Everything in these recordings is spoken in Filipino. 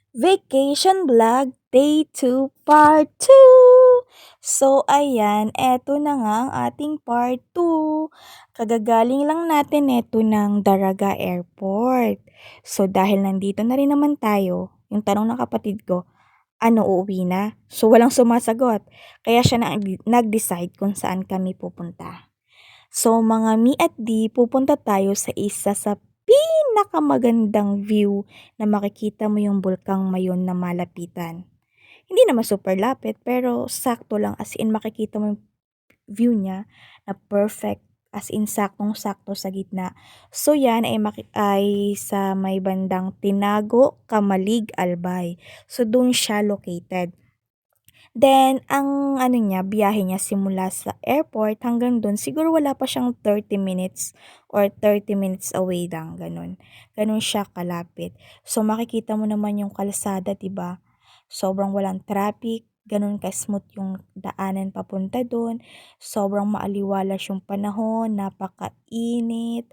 Vacation Vlog Day 2 Part 2. So ayan, eto na nga ang ating Part 2. Kagagaling lang natin eto ng Daraga Airport. So dahil nandito na rin naman tayo, yung tanong ng kapatid ko, ano uuwi na? So walang sumasagot. Kaya siya na nag-decide kung saan kami pupunta. So mga me at D, pupunta tayo sa isa sa pinakamagandang view na makikita mo yung bulkang Mayon na malapitan. Hindi naman super lapit pero sakto lang, as in makikita mo yung view niya na perfect, as in saktong-sakto sa gitna. So yan ay sa may bandang Tinago, Kamalig, Albay. So doon siya located. Then, ang ano niya, biyahe niya simula sa airport hanggang dun, siguro wala pa siyang 30 minutes or 30 minutes away lang, ganun. Ganun siya kalapit. So, makikita mo naman yung kalsada, 'di ba? Sobrang walang traffic, ganun ka-smooth yung daanan papunta dun. Sobrang maaliwalas yung panahon, napakainit.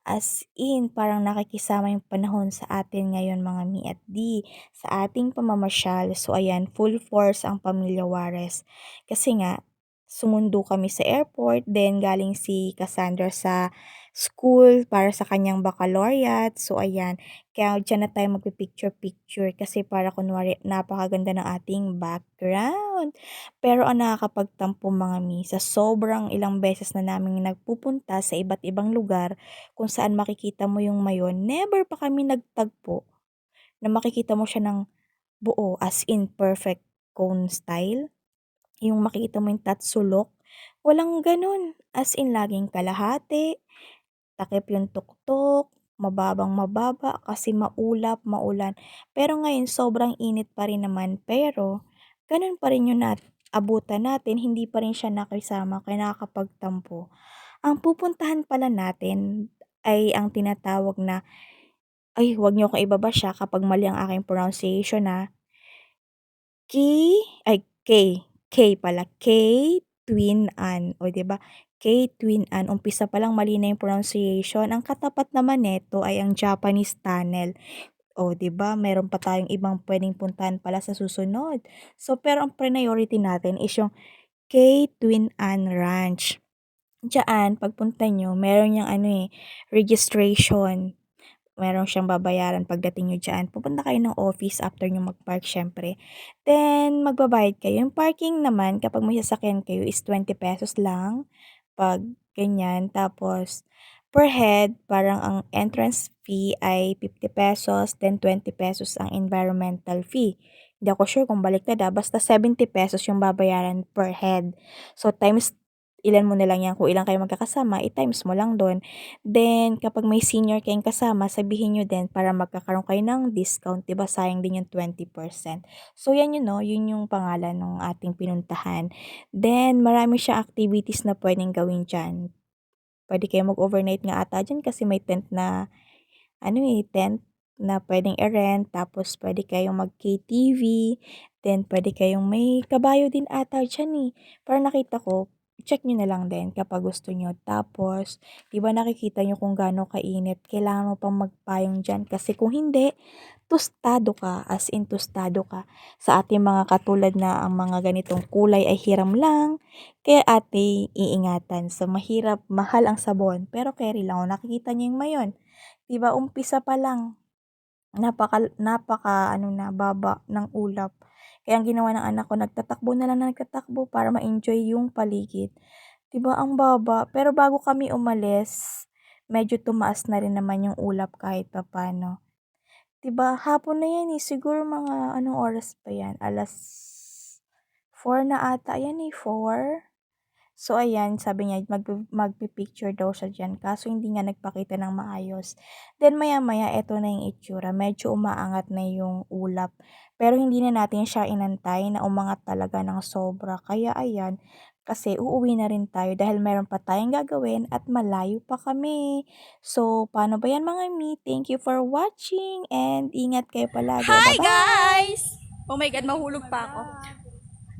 As in, parang nakikisama yung panahon sa atin ngayon mga mi at di sa ating pamamasyal. So ayan, full force ang pamilya Juarez. Kasi nga, sumundo kami sa airport, then galing si Cassandra sa school para sa kanyang baccalaureate. So ayan, kaya dyan na tayo magpipicture-picture kasi para kunwari napakaganda ng ating background. Pero ang nakakapagtampo mga mi, sa sobrang ilang beses na namin nagpupunta sa iba't ibang lugar kung saan makikita mo yung Mayon, never pa kami nagtagpo na makikita mo siya ng buo, as in perfect cone style. Yung makikita mo yung tatsulok, walang ganun. As in laging kalahati, takip yung tuktok, mababang mababa kasi maulap, maulan. Pero ngayon sobrang init pa rin naman, pero ganun pa rin yung abutan natin, hindi pa rin siya nakisama kaya nakakapagtampo. Ang pupuntahan pala natin ay ang tinatawag na, ay huwag niyo akong ibabasya kapag mali ang aking pronunciation na K pala, K Twin An, o 'di ba? K Twin An, umpisa pa lang mali na yung pronunciation. Ang katapat naman nito ay ang Japanese Tunnel. O 'di ba, meron pa tayong ibang puwedeng puntahan pala sa susunod. So, pero ang priority natin is yung K Twin An Ranch. Diyaan pagpunta niyo meron yang ano, registration. Meron siyang babayaran pagdating niyo diyan. Pupunta kayo ng office after niyo mag-park siyempre. Then magbabayad kayo. Yung parking naman kapag may sasakyan kayo is ₱20 lang 'pag ganyan. Tapos per head parang ang entrance fee ay ₱50, then ₱20 ang environmental fee. Hindi ako sure kung baliktad, basta ₱70 yung babayaran per head. So times ilan mo na lang 'yan, kung ilan kayo magkakasama, i-times mo lang dun. Then, kapag may senior kayong kasama, sabihin niyo din para magkakaroon kayo ng discount, 'di ba sayang din yung 20%. So, 'yan yun 'no, yun yung pangalan ng ating pinuntahan. Then, marami siyang activities na puwedeng gawin diyan. Puwede kayong mag-overnight nga ata diyan kasi may tent na ano, tent na puwedeng i-rent, tapos puwede kayong mag-KTV, then puwede kayong may kabayo din ata diyan, parang nakita ko. Check niyo na lang din kapag gusto niyo. Tapos, 'di ba nakikita niyo kung gaano kainit, kailangan mo pang magpayong diyan kasi kung hindi, tostado ka, as in tostado ka. Sa ating mga katulad na ang mga ganitong kulay ay hiram lang, kaya ating iingatan. So, mahirap, mahal ang sabon, pero keri lang. O, nakikita niyo yung mayon. 'Di ba umpisa pa lang, napaka ano na, baba ng ulap. Kaya ang ginawa ng anak ko, nagtatakbo na lang na nagtatakbo para ma-enjoy yung paligid. 'Di ba ang baba, pero bago kami umalis, medyo tumaas na rin naman yung ulap kahit papaano. 'Di ba hapon na 'yan, siguro mga anong oras pa 'yan, 4 na ata 'yan, 4. So ayan, sabi niya magpi-picture daw siya diyan kaso hindi nga nagpakita ng maayos. Then maya-maya eto na yung itsura, medyo umaangat na yung ulap. Pero hindi na natin siya inantay na umangat talaga ng sobra. Kaya ayan, kasi uuwi na rin tayo dahil meron pa tayong gagawin at malayo pa kami. So, paano ba yan mga mi? Thank you for watching and ingat kayo palagi. Hi Bye-bye! guys! Oh my god, mahulog pa ako.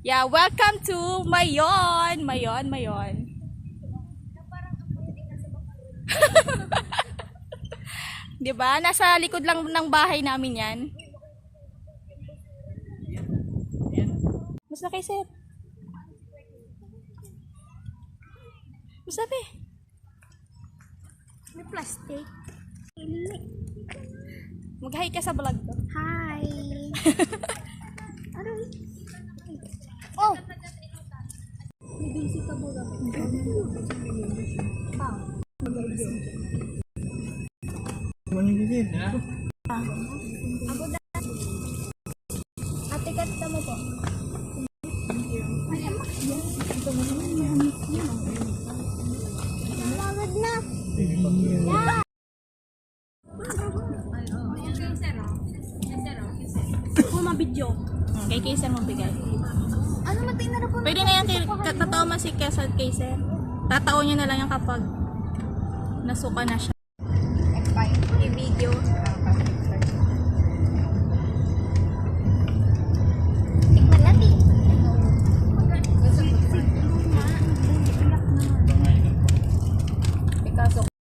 Yeah, welcome to Mayon. Mayon, Mayon. 'Di ba? Nasa likod lang ng bahay namin 'yan. Basta kay sir. Basta be. May plastic. Mag-hi ka sa vlog ko. Hi. Ano? Oh. May basic ka ba? Ate, kata mo po. Nalawad na. Kung mabidyo. Kay Kayser mo bigay. Ano matingnan na po? Pwede na yan, totoo man si Kayser. Tatao niya na lang yan kapag nasuka na siya. I-video. Tikman natin. Picasso.